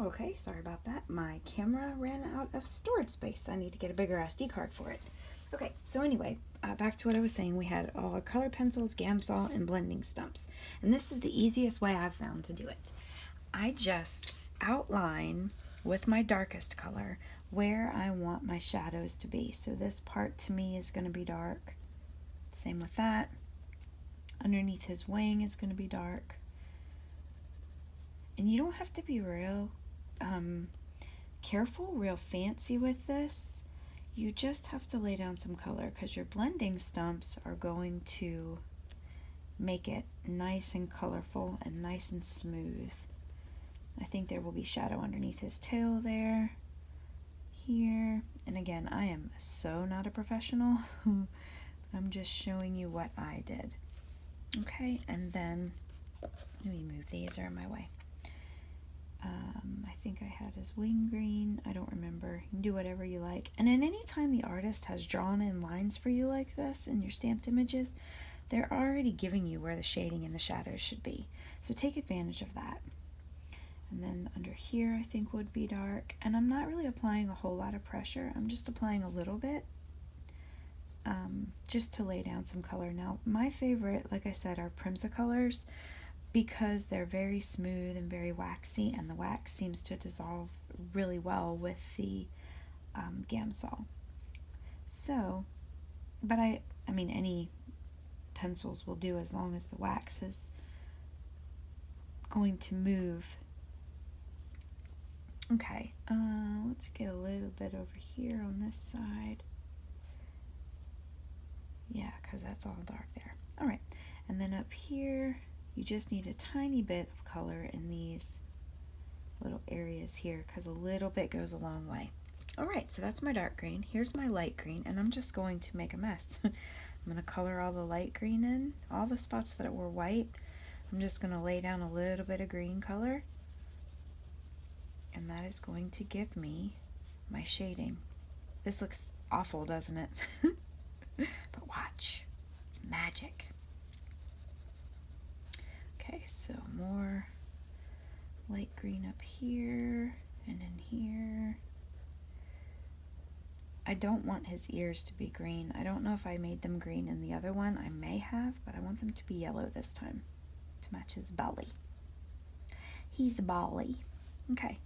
Okay, sorry about that. My camera ran out of storage space. I need to get a bigger SD card for it. Okay, so anyway, back to what I was saying. We had all our color pencils, gamsol, and blending stumps. And this is the easiest way I've found to do it. I just outline with my darkest color where I want my shadows to be. So this part to me is going to be dark. Same with that. Underneath his wing is going to be dark. And you don't have to be real careful, real fancy with this. You just have to lay down some color because your blending stumps are going to make it nice and colorful and nice and smooth. I think there will be shadow underneath his tail there, here, and again, I am so not a professional. I'm just showing you what I did. Okay, and then let me move these, they're in my way. I think I had his wing green. I don't remember. You can do whatever you like. And at any time the artist has drawn in lines for you like this in your stamped images, they're already giving you where the shading and the shadows should be. So take advantage of that. And then under here I think would be dark. And I'm not really applying a whole lot of pressure. I'm just applying a little bit just to lay down some color. Now my favorite, like I said, are Primsacolors, because they're very smooth and very waxy, and the wax seems to dissolve really well with the gamsol. So, but I mean any pencils will do as long as the wax is going to move. Okay, let's get a little bit over here on this side. Yeah, because that's all dark there. All right, and then up here, you just need a tiny bit of color in these little areas here because a little bit goes a long way. All right, so that's my dark green. Here's my light green, and I'm just going to make a mess. I'm going to color all the light green in, all the spots that were white. I'm just going to lay down a little bit of green color, and that is going to give me my shading. This looks awful, doesn't it? But watch, it's magic. Okay, so more light green up here and in here. I don't want his ears to be green. I don't know if I made them green in the other one. I may have, but I want them to be yellow this time to match his belly. He's a Bali. Okay,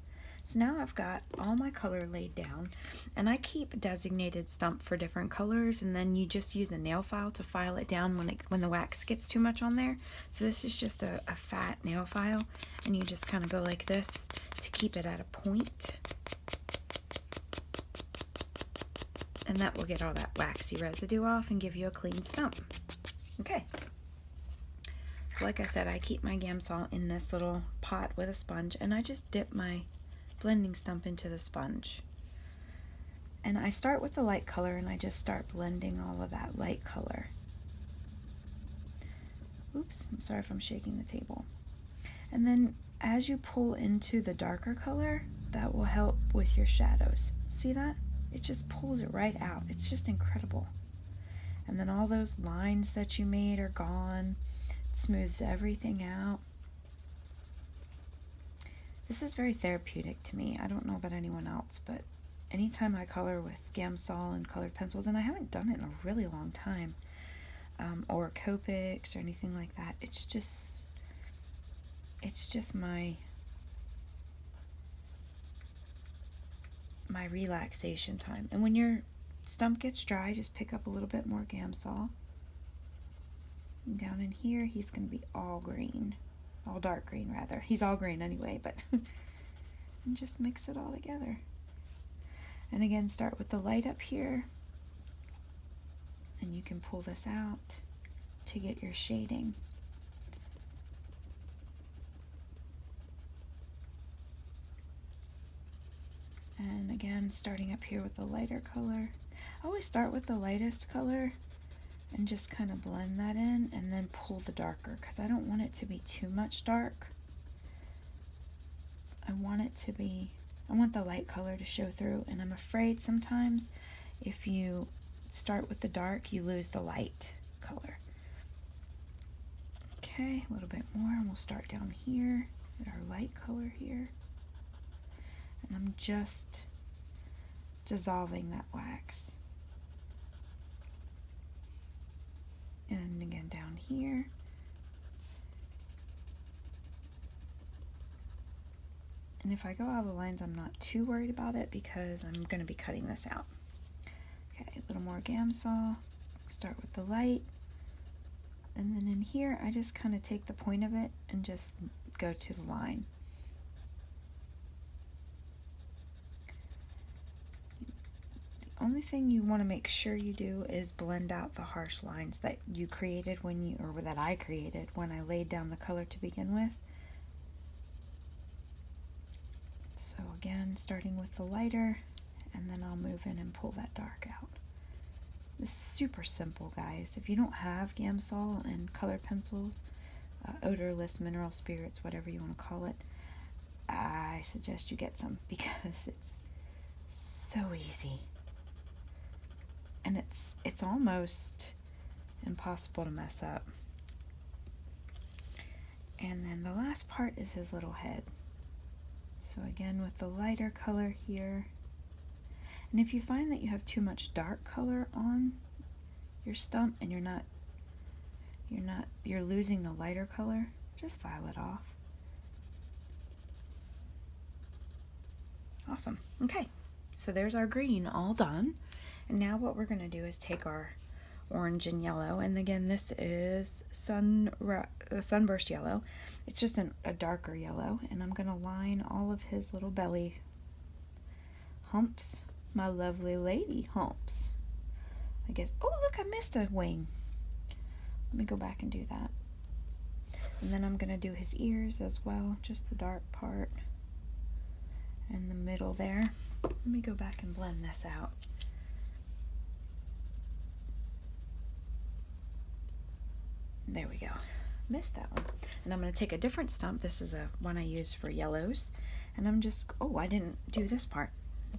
so now I've got all my color laid down, and I keep a designated stump for different colors, and then you just use a nail file to file it down when the wax gets too much on there. So this is just a fat nail file, and you just kind of go like this to keep it at a point. And that will get all that waxy residue off and give you a clean stump. Okay. So like I said, I keep my gamsol in this little pot with a sponge, and I just dip my blending stump into the sponge. And I start with the light color, and I just start blending all of that light color. Oops, I'm sorry if I'm shaking the table. And then as you pull into the darker color, that will help with your shadows. See that? It just pulls it right out. It's just incredible. And then all those lines that you made are gone. It smooths everything out. This is very therapeutic to me. I don't know about anyone else, but anytime I color with gamsol and colored pencils, and I haven't done it in a really long time, or Copics or anything like that, it's just my relaxation time. And when your stump gets dry, just pick up a little bit more gamsol. And down in here, he's going to be all green. All dark green, rather. He's all green anyway, but and just mix it all together. And again, start with the light up here, and you can pull this out to get your shading. And again, starting up here with the lighter color. I always start with the lightest color and just kind of blend that in, and then pull the darker, because I don't want it to be too much dark. I want the light color to show through, and I'm afraid sometimes if you start with the dark, you lose the light color. Okay, a little bit more, and we'll start down here at our light color here. And I'm just dissolving that wax. And again down here. And if I go out of the lines, I'm not too worried about it because I'm going to be cutting this out. Okay, a little more gamsol. Start with the light. And then in here, I just kind of take the point of it and just go to the line. The only thing you want to make sure you do is blend out the harsh lines that you created or that I created when I laid down the color to begin with. So again, starting with the lighter, and then I'll move in and pull that dark out. This is super simple, guys. If you don't have gamsol and colored pencils, odorless mineral spirits, whatever you want to call it, I suggest you get some because it's so easy. And it's almost impossible to mess up. And then the last part is his little head. So again, with the lighter color here. And if you find that you have too much dark color on your stump and you're losing the lighter color, just file it off. Awesome. Okay, so there's our green all done. And now what we're going to do is take our orange and yellow, and again this is sunburst yellow. It's just a darker yellow, and I'm going to line all of his little belly humps, my lovely lady humps. I guess, oh look, I missed a wing. Let me go back and do that. And then I'm going to do his ears as well, just the dark part in the middle there. Let me go back and blend this out. There we go. Missed that one. And I'm going to take a different stump. This is one I use for yellows. And I'm just, oh, I didn't do this part.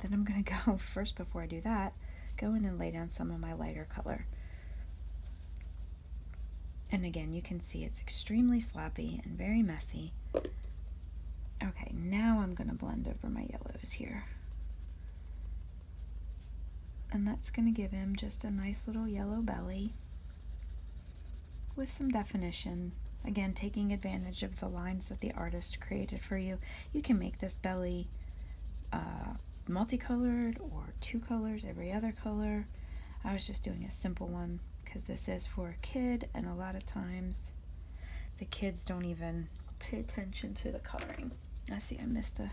Then I'm going to go first, before I do that, go in and lay down some of my lighter color. And again, you can see it's extremely sloppy and very messy. Okay, now I'm going to blend over my yellows here. And that's going to give him just a nice little yellow belly with some definition. Again, taking advantage of the lines that the artist created for you. You can make this belly multicolored or two colors, every other color. I was just doing a simple one because this is for a kid, and a lot of times the kids don't even pay attention to the coloring. I see I missed a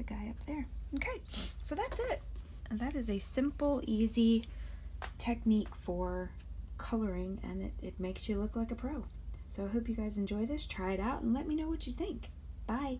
guy up there. Okay, so that's it. And that is a simple, easy technique for coloring, and it makes you look like a pro. So I hope you guys enjoy this. Try it out and let me know what you think. Bye.